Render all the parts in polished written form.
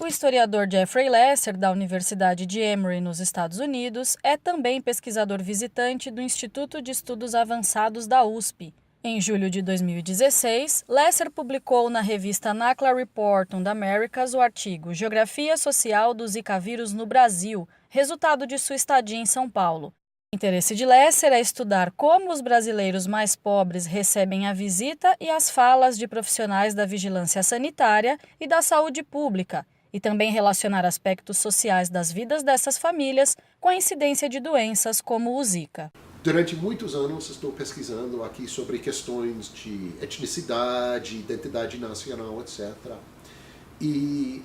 O historiador Jeffrey Lesser, da Universidade de Emory, nos Estados Unidos, é também pesquisador visitante do Instituto de Estudos Avançados da USP. Em julho de 2016, Lesser publicou na revista NACLA Report on the Americas o artigo Geografia Social do Zika vírus no Brasil, resultado de sua estadia em São Paulo. O interesse de Lesser é estudar como os brasileiros mais pobres recebem a visita e as falas de profissionais da vigilância sanitária e da saúde pública, e também relacionar aspectos sociais das vidas dessas famílias com a incidência de doenças como o Zika. Durante muitos anos estou pesquisando aqui sobre questões de etnicidade, identidade nacional, etc. E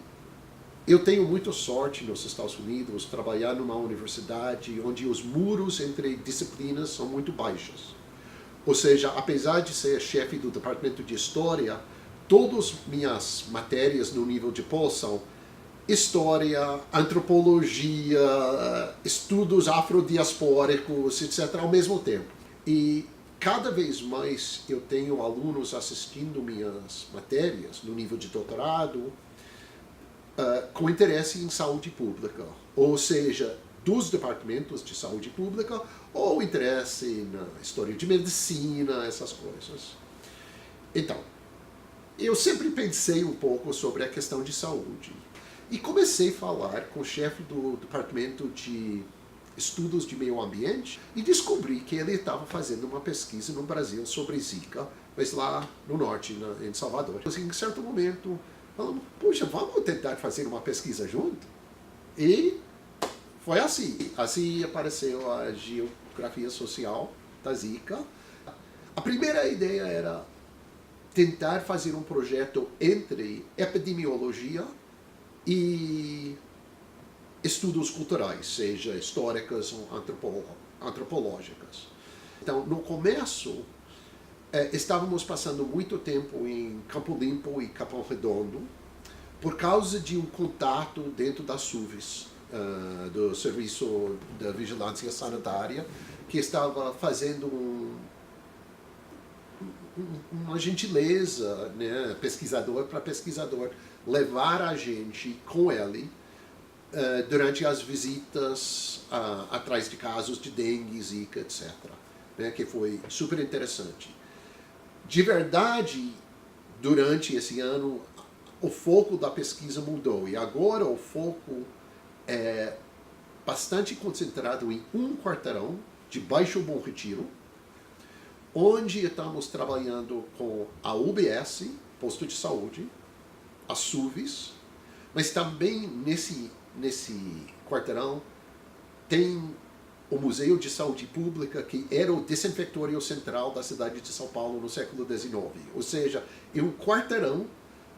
eu tenho muita sorte nos Estados Unidos trabalhar numa universidade onde os muros entre disciplinas são muito baixos. Ou seja, apesar de ser chefe do departamento de História, todas minhas matérias no nível de pós são História, Antropologia, estudos afrodiaspóricos, etc., ao mesmo tempo. E cada vez mais eu tenho alunos assistindo minhas matérias no nível de doutorado com interesse em saúde pública, ou seja, dos departamentos de saúde pública, ou interesse na história de medicina, essas coisas. Então, eu sempre pensei um pouco sobre a questão de saúde. E comecei a falar com o chefe do departamento de estudos de meio ambiente e descobri que ele estava fazendo uma pesquisa no Brasil sobre Zika, mas lá no norte, em Salvador. Assim, em certo momento, falamos, puxa, vamos tentar fazer uma pesquisa junto? E foi assim. Assim apareceu a geografia social da Zika. A primeira ideia era tentar fazer um projeto entre epidemiologia e estudos culturais, seja históricas ou antropológicas. Então, no começo, estávamos passando muito tempo em Campo Limpo e Capão Redondo por causa de um contato dentro das SUVs, do Serviço da Vigilância Sanitária, que estava fazendo uma gentileza, né, pesquisador para pesquisador, levar a gente com ele durante as visitas atrás de casos de dengue, zika, etc., né, que foi super interessante. De verdade, durante esse ano, o foco da pesquisa mudou, e agora o foco é bastante concentrado em um quarteirão de Baixo Bom Retiro, onde estamos trabalhando com a UBS, posto de saúde, as SUVs, mas também nesse quarteirão tem o Museu de Saúde Pública, que era o desinfectório central da cidade de São Paulo no século XIX. Ou seja, é um quarteirão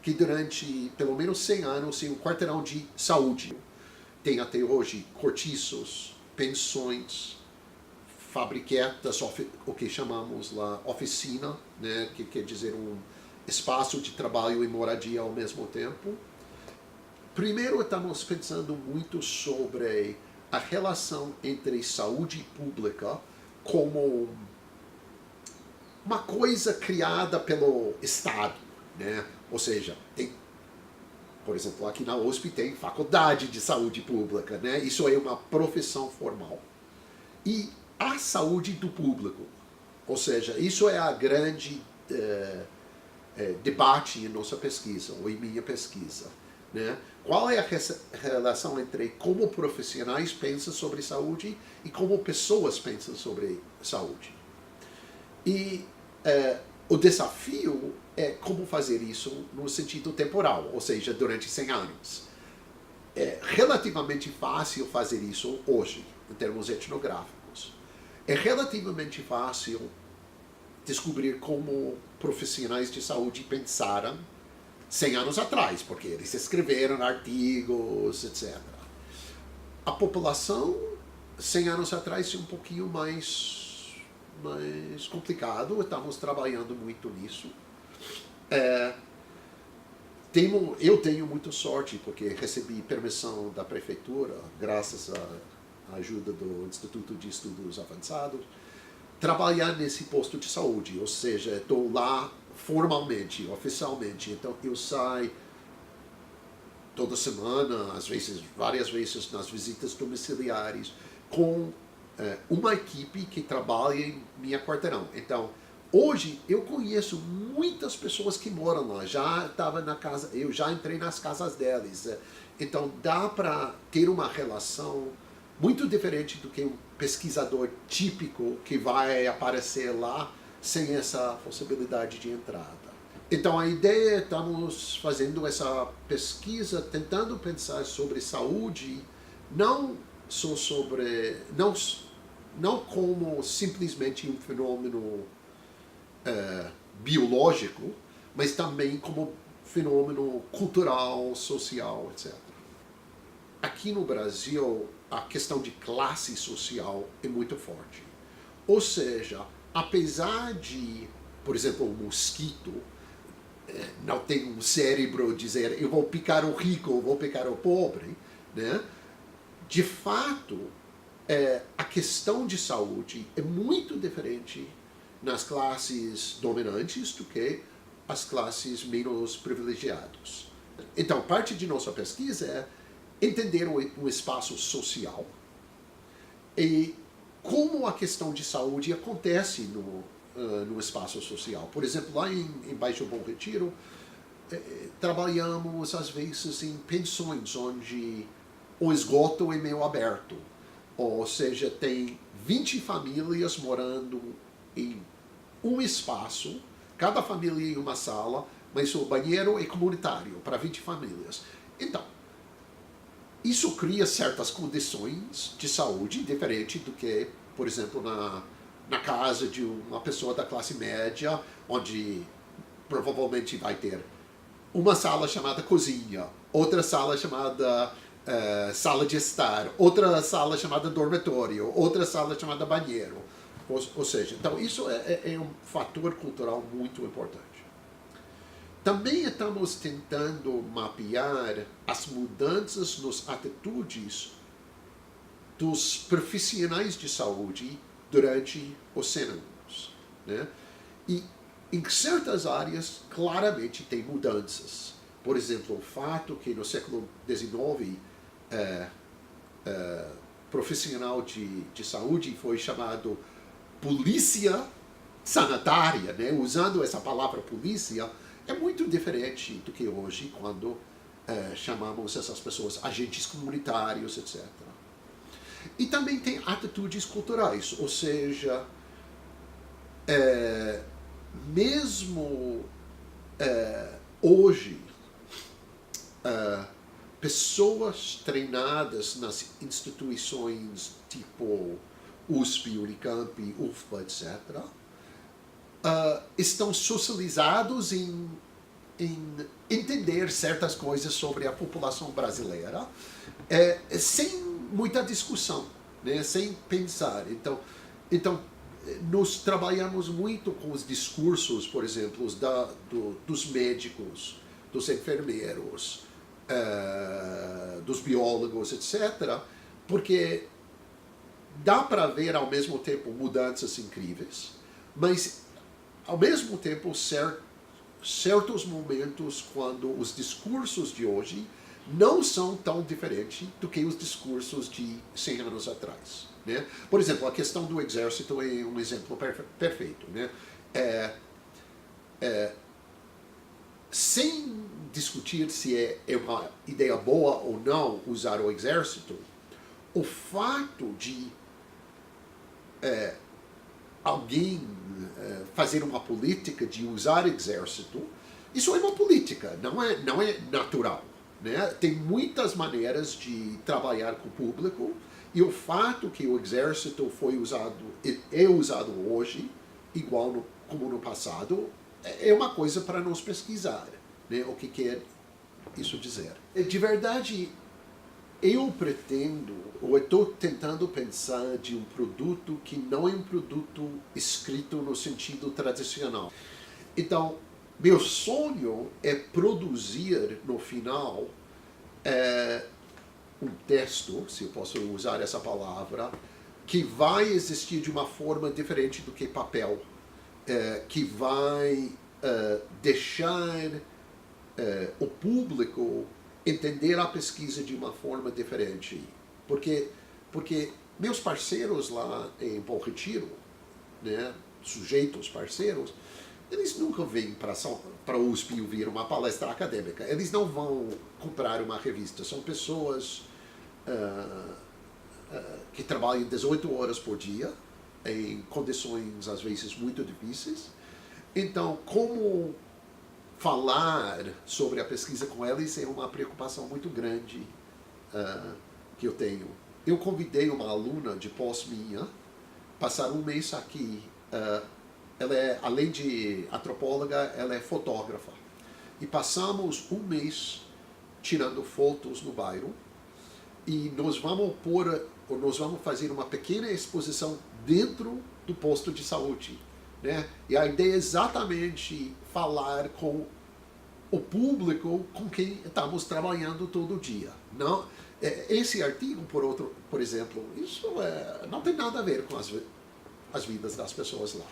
que durante pelo menos 100 anos é um quarteirão de saúde. Tem até hoje cortiços, pensões, fabriquetas, o que chamamos lá oficina, né, que quer dizer um espaço de trabalho e moradia ao mesmo tempo. Primeiro, estamos pensando muito sobre a relação entre saúde pública como uma coisa criada pelo Estado, né? Ou seja, tem, por exemplo, aqui na USP tem faculdade de saúde pública, né? Isso é uma profissão formal. E a saúde do público, ou seja, isso é a grande debate em nossa pesquisa, ou em minha pesquisa, né? Qual é a relação entre como profissionais pensam sobre saúde e como pessoas pensam sobre saúde? E o desafio é como fazer isso no sentido temporal, ou seja, durante 100 anos. É relativamente fácil fazer isso hoje, em termos etnográficos. É relativamente fácil descobrir como profissionais de saúde pensaram 100 anos atrás, porque eles escreveram artigos, etc. A população, 100 anos atrás, é um pouquinho mais complicado, estamos trabalhando muito nisso. Eu tenho muita sorte, porque recebi permissão da prefeitura, graças à ajuda do Instituto de Estudos Avançados, trabalhar nesse posto de saúde, ou seja, estou lá formalmente, oficialmente. Então eu saio toda semana, às vezes, várias vezes nas visitas domiciliares, com uma equipe que trabalha em minha quarteirão. Então, hoje eu conheço muitas pessoas que moram lá, já estava na casa, eu já entrei nas casas deles. Então, dá para ter uma relação muito diferente do que um pesquisador típico que vai aparecer lá sem essa possibilidade de entrada. Então a ideia, estamos fazendo essa pesquisa, tentando pensar sobre saúde, não só sobre, não como simplesmente um fenômeno biológico, mas também como fenômeno cultural, social, etc. Aqui no Brasil, a questão de classe social é muito forte. Ou seja, apesar de, por exemplo, o mosquito não tem um cérebro dizer eu vou picar o rico, eu vou picar o pobre, né? De fato, a questão de saúde é muito diferente nas classes dominantes do que as classes menos privilegiadas. Então, parte de nossa pesquisa é entender o espaço social e como a questão de saúde acontece no espaço social. Por exemplo, lá em Baixo Bom Retiro, trabalhamos às vezes em pensões onde o esgoto é meio aberto. Ou seja, tem 20 famílias morando em um espaço, cada família em uma sala, mas o banheiro é comunitário para 20 famílias. Então, isso cria certas condições de saúde diferente do que, por exemplo, na casa de uma pessoa da classe média, onde provavelmente vai ter uma sala chamada cozinha, outra sala chamada sala de estar, outra sala chamada dormitório, outra sala chamada banheiro. Ou seja, então isso é um fator cultural muito importante. Também estamos tentando mapear as mudanças nas atitudes dos profissionais de saúde durante os 100 anos. Né? E em certas áreas, claramente, tem mudanças. Por exemplo, o fato que no século XIX, profissional de saúde foi chamado polícia sanitária, né? Usando essa palavra polícia, é muito diferente do que hoje, quando chamamos essas pessoas agentes comunitários, etc. E também tem atitudes culturais, ou seja, mesmo hoje, pessoas treinadas nas instituições tipo USP, Unicamp, UFBA, etc., estão socializados em entender certas coisas sobre a população brasileira sem muita discussão, né? Sem pensar. Então, nós trabalhamos muito com os discursos, por exemplo, dos médicos, dos enfermeiros, dos biólogos, etc., porque dá para ver ao mesmo tempo mudanças incríveis, mas ao mesmo tempo certos momentos quando os discursos de hoje não são tão diferentes do que os discursos de 100 anos atrás. Né? Por exemplo, a questão do exército é um exemplo perfeito. Né? Sem discutir se é uma ideia boa ou não usar o exército, o fato de alguém fazer uma política de usar exército, isso é uma política, não é natural. Né? Tem muitas maneiras de trabalhar com o público, e o fato que o exército é usado hoje, igual como no passado, é uma coisa para nos pesquisar, né? O que quer isso dizer. De verdade, eu pretendo, ou estou tentando pensar de um produto que não é um produto escrito no sentido tradicional. Então, meu sonho é produzir, no final, um texto, se eu posso usar essa palavra, que vai existir de uma forma diferente do que papel, que vai deixar o público entender a pesquisa de uma forma diferente. Porque meus parceiros lá em Bom Retiro, né, sujeitos parceiros, eles nunca vêm para a USP ouvir uma palestra acadêmica. Eles não vão comprar uma revista. São pessoas que trabalham 18 horas por dia, em condições às vezes muito difíceis. Então, como falar sobre a pesquisa com eles é uma preocupação muito grande que eu tenho. Eu convidei uma aluna de pós minha passar um mês aqui. Ela é, além de antropóloga, ela é fotógrafa. E passamos um mês tirando fotos no bairro. E nós vamos fazer uma pequena exposição dentro do posto de saúde, né? E a ideia é exatamente falar com o público com quem estamos trabalhando todo dia. Não, esse artigo, por exemplo, isso não tem nada a ver com as vidas das pessoas lá.